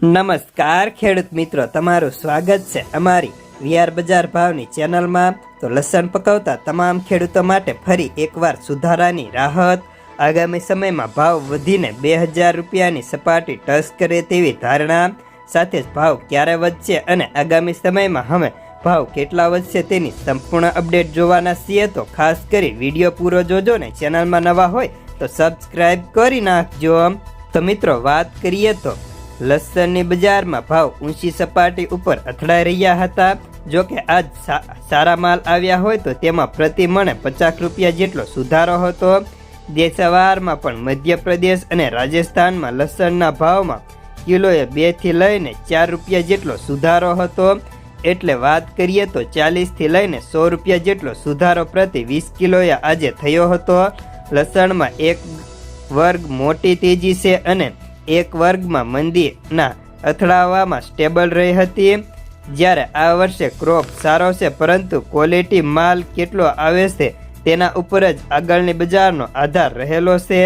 નમસ્કાર ખેડૂત મિત્રો, તમારું સ્વાગત છે અમારી વીઆર બજાર ભાવની ચેનલમાં। તો લસણ પકવતા તમામ ખેડૂતો માટે ફરી એકવાર સુધારાની રાહત। આગામી સમયમાં ભાવ વધીને 2000 રૂપિયાની સપાટી ટચ કરે તેવી ધારણા સાથે જ ભાવ ક્યારે વધશે અને આગામી સમયમાં હવે ભાવ કેટલા વધશે તેની સંપૂર્ણ અપડેટ જોવાના છીએ। તો ખાસ કરી વિડીયો પૂરો જોજો ને ચેનલમાં નવા હોય તો સબસ્ક્રાઈબ કરી નાખજો। તો મિત્રો, વાત કરીએ તો લસણની બજારમાં ભાવ ઊંચી સપાટી ઉપર અથડાઈ રહ્યા હતા। જો કે આજ સારા માલ આવ્યા હોય તો તેમાં પ્રતિ મણે 50 રૂપિયા જેટલો સુધારો હતો। દેશવારમાં પણ મધ્યપ્રદેશ અને રાજસ્થાનમાં લસણના ભાવમાં કિલોએ 2 થી લઈને 4 રૂપિયા જેટલો સુધારો હતો। એટલે વાત કરીએ તો 40 થી લઈને 100 રૂપિયા જેટલો સુધારો પ્રતિ 20 કિલોએ આજે થયો હતો। લસણમાં એક વર્ગ મોટી તેજી છે અને એક વર્ગમાં મંદીના અથડાવામાં સ્ટેબલ રહી હતી। જ્યારે આ વર્ષે ક્રોપ સારો છે, પરંતુ ક્વોલિટી માલ કેટલો આવે છે તેના ઉપર જ આગળની બજારનો આધાર રહેલો છે।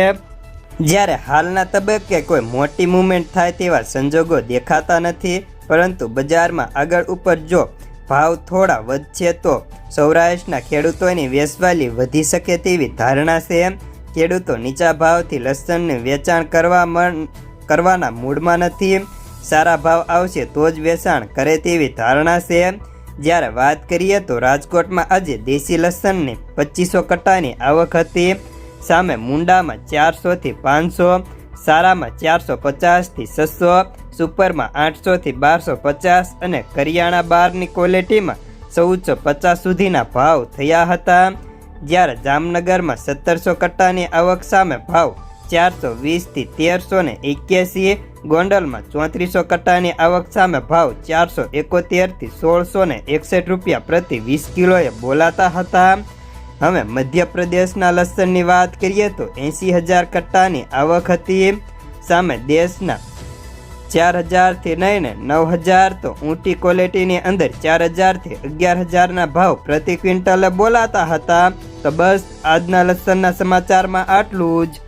જ્યારે હાલના તબક્કે કોઈ મોટી મૂવમેન્ટ થાય તેવા સંજોગો દેખાતા નથી, પરંતુ બજારમાં આગળ ઉપર જો ભાવ થોડા વધશે તો સૌરાષ્ટ્રના ખેડૂતોની વેચવાલી વધી શકે તેવી ધારણા છે। ખેડૂતો નીચા ભાવથી લસણનું વેચાણ કરવાના મૂડમાં નથી। સારા ભાવ આવશે તો જ વેચાણ કરે તેવી ધારણા છે। જ્યારે વાત કરીએ તો રાજકોટમાં આજે દેશી લસણની 2500 કટ્ટાની આવક હતી। સામે મુંડામાં 400 થી 500, સારામાં 450 થી 600, સુપરમાં 800 થી 1250 અને કરિયાણા બારની ક્વોલિટીમાં 1450 સુધીના ભાવ થયા હતા। જ્યારે જામનગરમાં 1700 કટ્ટાની આવક સામે ભાવ 420 થી 1381, ગોંડલમાં 3400 કટ્ટાની આવક સામે ભાવ 471 થી 1661 રૂપિયા પ્રતિ 20 કિલોએ બોલાતા હતા। હવે મધ્યપ્રદેશના લસણની વાત કરીએ તો 80,000 કટ્ટાની આવક હતી। સામે દેશના 4000 થી લઈને 9000 તો ઊંટી ક્વોલિટીની અંદર 4000 થી 11000ના ભાવ પ્રતિ ક્વિન્ટલે બોલાતા હતા। તો બસ આજના લસણના સમાચારમાં આટલું જ।